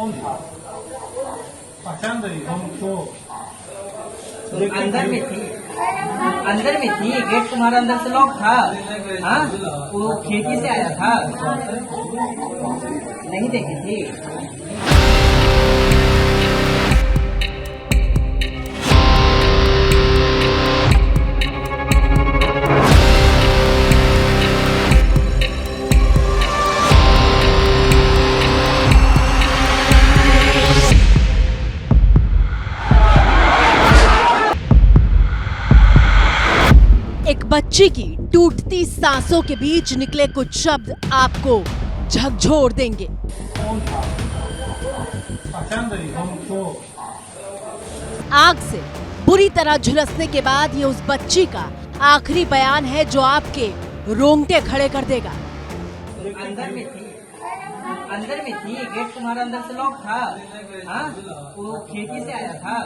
कौन था? पहचान रही हम तो अंदर में थी, अंदर में थी। गेट तुम्हारा अंदर से लॉक था। हाँ, वो खेती से आया था। नहीं देखी थी। एक बच्ची की टूटती सांसों के बीच निकले कुछ शब्द आपको झकझोर देंगे। कौन था? पहचान रही हम तो आग से बुरी तरह झुलसने के बाद ये उस बच्ची का आखिरी बयान है जो आपके रोंगटे खड़े कर देगा। अंदर में थी, अंदर में थी। गेट तुम्हारा अंदर से लॉक था। हाँ, वो खेती से आया था।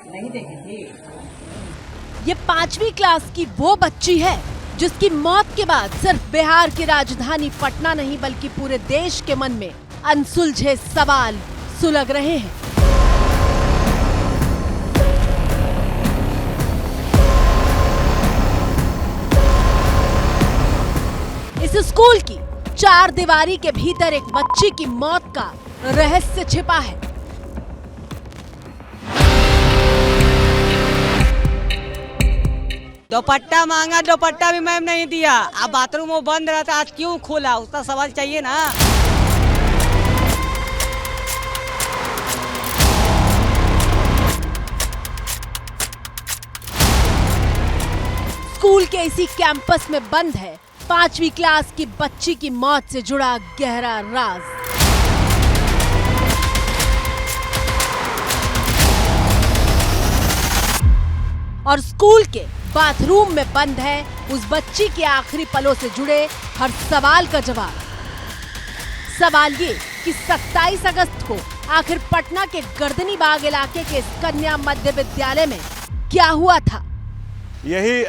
नहीं देखी थी। ये 5वीं क्लास की वो बच्ची है जिसकी मौत के बाद सिर्फ बिहार की राजधानी पटना नहीं बल्कि पूरे देश के मन में अनसुलझे सवाल सुलग रहे हैं। इस स्कूल की 4 दीवारी के भीतर एक बच्ची की मौत का रहस्य छिपा है। दुपट्टा मांगा, दुपट्टा भी मैम नहीं दिया। अब बाथरूम वो बंद रहा था, आज क्यों खोला, उसका सवाल चाहिए ना। स्कूल के इसी कैंपस में बंद है 5वीं क्लास की बच्ची की मौत से जुड़ा गहरा राज। और स्कूल के बाथरूम में बंद है उस बच्ची के आखिरी पलों से जुड़े हर सवाल का जवाब। सवाल ये कि 27 अगस्त को आखिर पटना के गर्दनी बाग इलाके के इस कन्या मध्य विद्यालय में क्या हुआ था। यही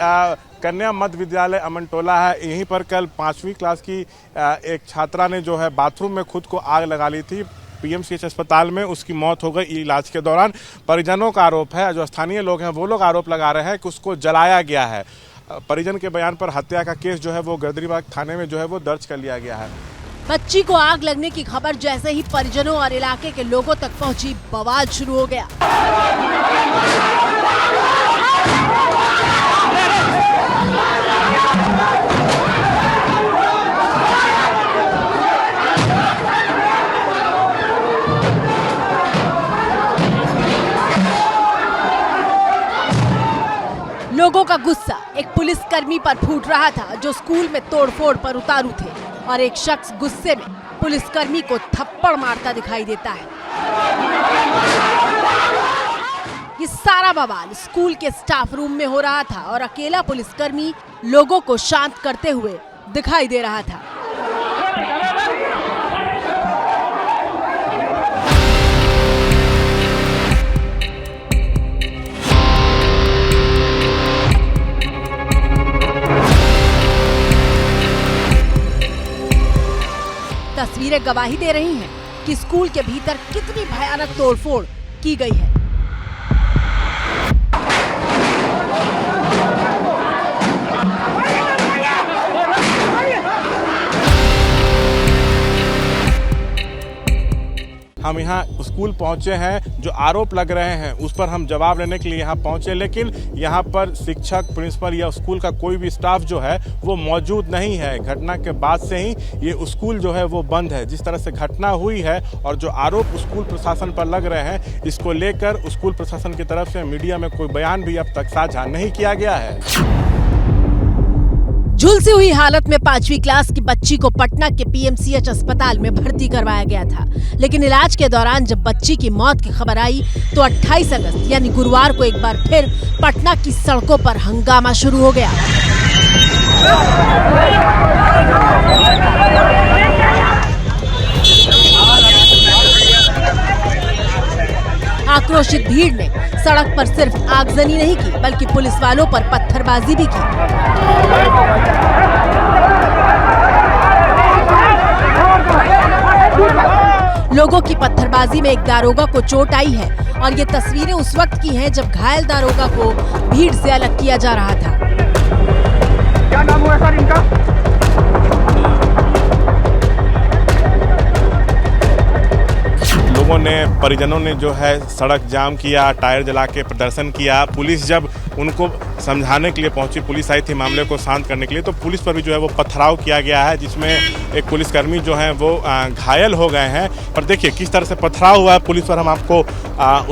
कन्या मध्य विद्यालय अमनटोला है। यहीं पर कल 5वीं क्लास की एक छात्रा ने जो है बाथरूम में खुद को आग लगा ली थी। पीएमसीएच अस्पताल में उसकी मौत हो गई इलाज के दौरान। परिजनों का आरोप है, जो स्थानीय लोग हैं वो लोग आरोप लगा रहे हैं कि उसको जलाया गया है। परिजन के बयान पर हत्या का केस जो है वो गर्दनीबाग थाने में जो है वो दर्ज कर लिया गया है। बच्ची को आग लगने की खबर जैसे ही परिजनों और इलाके के लोगों तक पहुंची, बवाल शुरू हो गया। लोगों का गुस्सा एक पुलिसकर्मी पर फूट रहा था जो स्कूल में तोड़फोड़ पर उतारू थे, और एक शख्स गुस्से में पुलिसकर्मी को थप्पड़ मारता दिखाई देता है। ये सारा बवाल स्कूल के स्टाफ रूम में हो रहा था और अकेला पुलिसकर्मी लोगों को शांत करते हुए दिखाई दे रहा था। तस्वीरें गवाही दे रही हैं कि स्कूल के भीतर कितनी भयानक तोड़फोड़ की गई है। हम यहाँ स्कूल पहुँचे हैं, जो आरोप लग रहे हैं उस पर हम जवाब लेने के लिए यहाँ पहुँचे, लेकिन यहाँ पर शिक्षक, प्रिंसिपल या स्कूल का कोई भी स्टाफ जो है वो मौजूद नहीं है। घटना के बाद से ही ये स्कूल जो है वो बंद है। जिस तरह से घटना हुई है और जो आरोप स्कूल प्रशासन पर लग रहे हैं, इसको लेकर स्कूल प्रशासन की तरफ से मीडिया में कोई बयान भी अब तक साझा नहीं किया गया है। झुलसी हुई हालत में 5वीं क्लास की बच्ची को पटना के पीएमसीएच अस्पताल में भर्ती करवाया गया था, लेकिन इलाज के दौरान जब बच्ची की मौत की खबर आई तो 28 अगस्त यानी गुरुवार को एक बार फिर पटना की सड़कों पर हंगामा शुरू हो गया। आक्रोशित भीड़ ने सड़क पर सिर्फ आगजनी नहीं की बल्कि पुलिस वालों पर पत्थरबाजी भी की। लोगों की पत्थरबाजी में एक दारोगा को चोट आई है और ये तस्वीरें उस वक्त की हैं जब घायल दारोगा को भीड़ से अलग किया जा रहा था। क्या नाम हुआ सर इनका? लोगों ने, परिजनों ने जो है सड़क जाम किया, टायर जला के प्रदर्शन किया। पुलिस जब उनको समझाने के लिए पहुंची, पुलिस आई थी मामले को शांत करने के लिए, तो पुलिस पर भी जो है वो पथराव किया गया है, जिसमें एक पुलिसकर्मी जो है वो घायल हो गए हैं। और देखिए किस तरह से पथराव हुआ है पुलिस पर, हम आपको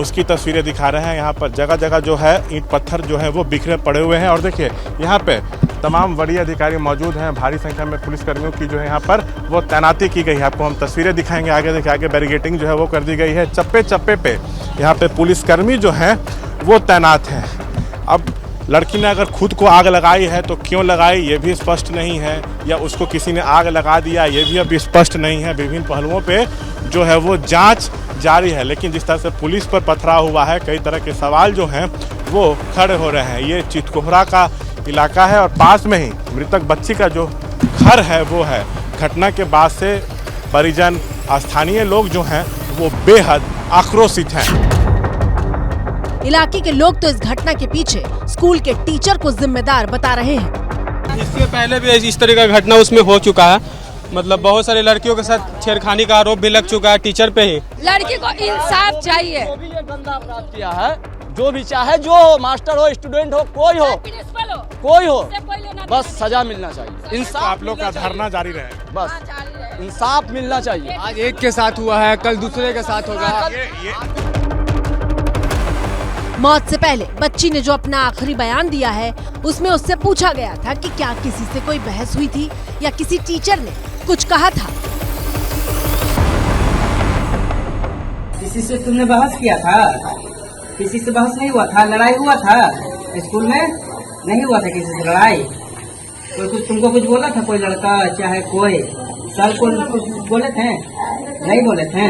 उसकी तस्वीरें दिखा रहे हैं। यहाँ पर जगह जगह जो है ईंट पत्थर जो है वो बिखरे पड़े हुए हैं। और देखिए यहाँ पे तमाम वरीय अधिकारी मौजूद हैं, भारी संख्या में पुलिसकर्मियों की जो है यहाँ पर वो तैनाती की गई है। आपको हम तस्वीरें दिखाएंगे आगे। देखिए आगे बैरिकेडिंग जो है वो कर दी गई है, चप्पे चप्पे पे यहाँ पे पुलिसकर्मी जो हैं वो तैनात हैं। अब लड़की ने अगर खुद को आग लगाई है तो क्यों लगाई ये भी स्पष्ट नहीं है, या उसको किसी ने आग लगा दिया ये भी अभी स्पष्ट नहीं है। विभिन्न पहलुओं पे जो है वो जांच जारी है, लेकिन जिस तरह से पुलिस पर पथराव हुआ है, कई तरह के सवाल जो हैं वो खड़े हो रहे हैं। ये चितकोहरा का इलाका है और पास में ही मृतक बच्ची का जो घर है वो है। घटना के बाद से परिजन, स्थानीय लोग जो हैं वो बेहद आक्रोशित हैं। इलाके के लोग तो इस घटना के पीछे स्कूल के टीचर को जिम्मेदार बता रहे हैं। इससे पहले भी इस तरह का घटना उसमें हो चुका है, मतलब बहुत सारे लड़कियों के साथ छेड़खानी का आरोप भी लग चुका है टीचर पे ही। लड़की को इंसाफ चाहिए। जो भी ये गंदा अपराध किया है, जो भी चाहे, जो मास्टर हो, स्टूडेंट हो, कोई हो, बस सजा मिलना चाहिए। इंसाफ आप लोग का धरना जारी रहे, बस इंसाफ मिलना चाहिए। आज एक के साथ हुआ है, कल दूसरे के साथ होगा। मौत से पहले बच्ची ने जो अपना आखिरी बयान दिया है उसमें उससे पूछा गया था कि क्या किसी से कोई बहस हुई थी या किसी टीचर ने कुछ कहा था। किसी से तुमने बहस किया था? किसी से बहस नहीं हुआ था, लड़ाई हुआ था स्कूल में? नहीं हुआ था किसी से लड़ाई? कोई कुछ तुमको कुछ बोला था? कोई लड़का चाहे कोई सर को कुछ बोले थे? नहीं बोले थे।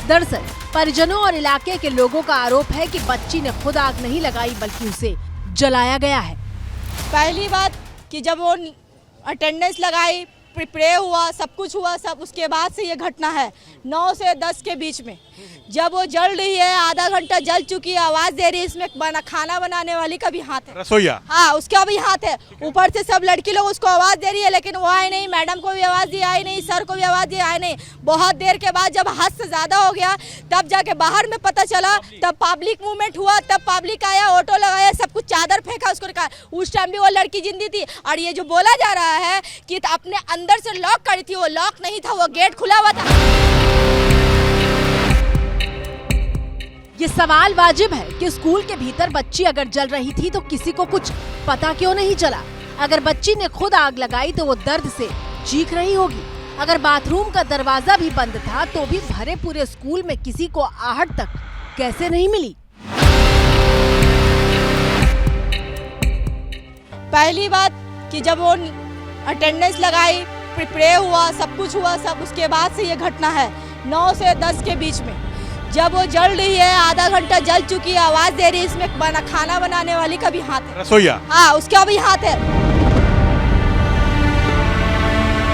दरअसल परिजनों और इलाके के लोगों का आरोप है कि बच्ची ने खुद आग नहीं लगाई बल्कि उसे जलाया गया है। पहली बात कि जब वो अटेंडेंस लगाई, प्रिपेयर हुआ, सब कुछ हुआ, सब उसके बाद से ये घटना है। 9 से 10 के बीच में जब वो जल रही है, आधा घंटा जल चुकी है, आवाज दे रही है, इसमें खाना बनाने वाली का भी हाथ है, रसोईया। हाँ, उसका भी हाथ है। ऊपर से सब लड़की लोग उसको आवाज दे रही है, लेकिन वो आए नहीं। मैडम को भी आवाज दी, आई नहीं। सर को भी आवाज दी, आए नहीं। बहुत देर के बाद जब हद से ज्यादा हो गया तब जाके बाहर में पता चला, तब पब्लिक मूवमेंट हुआ, तब पब्लिक आया, ऑटो लगाया, सब कुछ चादर फेंका, उसको कहा। उस टाइम भी वो लड़की जिंदी थी। और ये जो बोला जा रहा है कि अपने अंदर से लॉक करी थी, वो लॉक नहीं था, वो गेट खुला हुआ था। ये सवाल वाजिब है कि स्कूल के भीतर बच्ची अगर जल रही थी तो किसी को कुछ पता क्यों नहीं चला? अगर बच्ची ने खुद आग लगाई तो वो दर्द से चीख रही होगी। अगर बाथरूम का दरवाजा भी बंद था तो भी भरे पूरे स्कूल में किसी को आहट तक कैसे नहीं मिली? पहली बात कि जब वो अटेंडेंस लगाई, प्रिपेयर हुआ, सब कुछ हुआ, सब उसके बाद से ये घटना है। 9 से 10 के बीच में जब वो जल रही है, आधा घंटा जल चुकी है, आवाज दे रही है, इसमें खाना बनाने वाली का भी हाथ है, रसोईया। हाँ, उसका भी हाथ है।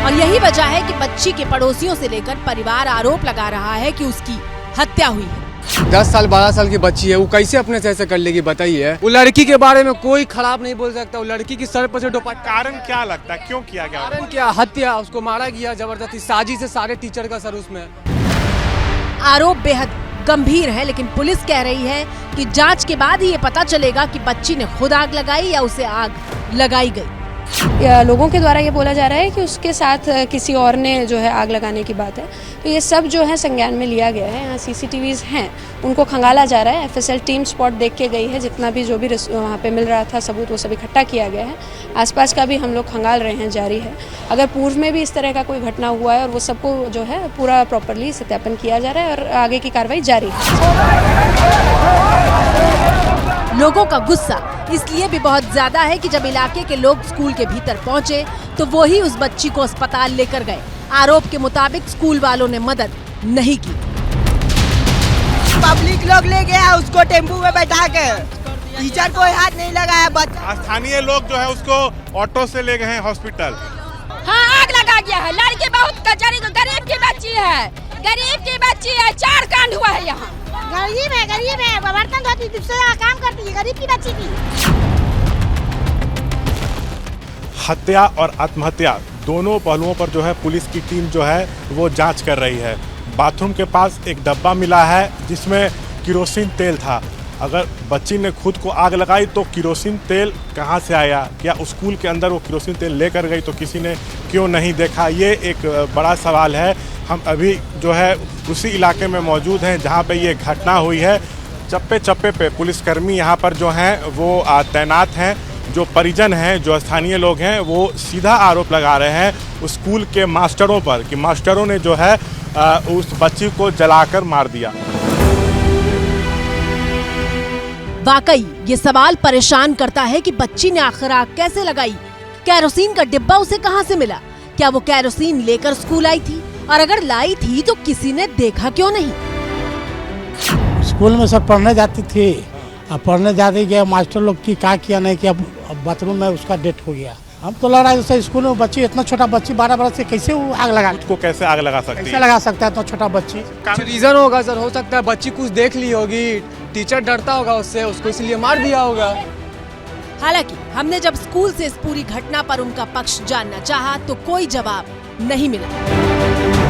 और यही वजह है कि बच्ची के पड़ोसियों से लेकर परिवार आरोप लगा रहा है कि उसकी हत्या हुई है। 10 साल 12 साल की बच्ची है, वो कैसे अपने से ऐसे कर लेगी बताइए? वो लड़की के बारे में कोई खराब नहीं बोल सकता। वो लड़की की सर पर से दुपट्टा। कारण क्या लगता है, क्यों किया गया? कारण क्या? हत्या, उसको मारा गया जबरदस्ती, साजिश से सारे टीचर का सर उसमें। आरोप बेहद गंभीर है, लेकिन पुलिस कह रही है कि जांच के बाद ही ये पता चलेगा कि बच्ची ने खुद आग लगाई या उसे आग लगाई गई। लोगों के द्वारा ये बोला जा रहा है कि उसके साथ किसी और ने जो है आग लगाने की बात है, तो ये सब जो है संज्ञान में लिया गया है। यहाँ CCTVs हैं, उनको खंगाला जा रहा है। FSL टीम स्पॉट देख के गई है, जितना भी जो भी वहाँ पे मिल रहा था सबूत वो सब इकट्ठा किया गया है। आसपास का भी हम लोग खंगाल रहे हैं, जारी है। अगर पूर्व में भी इस तरह का कोई घटना हुआ है और वो सबको जो है पूरा प्रॉपरली सत्यापन किया जा रहा है और आगे की कार्रवाई जारी है। लोगों का गुस्सा इसलिए भी बहुत ज्यादा है कि जब इलाके के लोग स्कूल के भीतर पहुंचे तो वो ही उस बच्ची को अस्पताल लेकर गए। आरोप के मुताबिक स्कूल वालों ने मदद नहीं की। पब्लिक लोग ले गया उसको टेम्पू में बैठा के, टीचर को हाथ नहीं लगाया। स्थानीय लोग जो है उसको ऑटो से ले गए हैं हॉस्पिटल। हाँ, आग लगा गया है। लड़की बहुत गरीब की बच्ची है, 4 कांड हुआ है यहाँ। गरीब है, बर्तन धोती थी, काम करती है, गरीब की बच्ची थी। हत्या और आत्महत्या दोनों पहलुओं पर जो है पुलिस की टीम जो है वो जांच कर रही है। बाथरूम के पास एक डब्बा मिला है जिसमें केरोसिन तेल था। अगर बच्ची ने खुद को आग लगाई तो केरोसिन तेल कहां से आया? क्या स्कूल के अंदर वो केरोसिन तेल लेकर गई तो किसी ने क्यों नहीं देखा? ये एक बड़ा सवाल है। हम अभी जो है उसी इलाके में मौजूद हैं जहां पे ये घटना हुई है। चप्पे चप्पे पे पुलिसकर्मी यहाँ पर जो हैं वो तैनात हैं। जो परिजन हैं, जो स्थानीय लोग हैं, वो सीधा आरोप लगा रहे हैं स्कूल के मास्टरों पर कि मास्टरों ने जो है उस बच्ची को जलाकर मार दिया। वाकई ये सवाल परेशान करता है कि बच्ची ने आखिर आग कैसे लगाई? केरोसिन का डिब्बा उसे कहां से मिला? क्या वो केरोसिन लेकर स्कूल आई थी? और अगर लाई थी तो किसी ने देखा क्यों नहीं? स्कूल में सब पढ़ने जाती थी, अब पढ़ने जाते गए मास्टर लोग की क्या किया नहीं किया, बाथरूम में उसका डेथ हो गया। हम तो लग रहा है जैसे स्कूल में बच्ची, इतना छोटा बच्ची 12 बरस से कैसे वो आग लगा, उसको कैसे आग लगा सकती है? कैसे लगा सकता है इतना छोटा बच्ची? रीजन होगा सर, हो सकता है बच्ची कुछ देख ली होगी, टीचर डरता होगा उससे, उसको इसलिए मार दिया होगा। हालांकि हमने जब स्कूल से इस पूरी घटना पर उनका पक्ष जानना चाहा तो कोई जवाब नहीं मिला।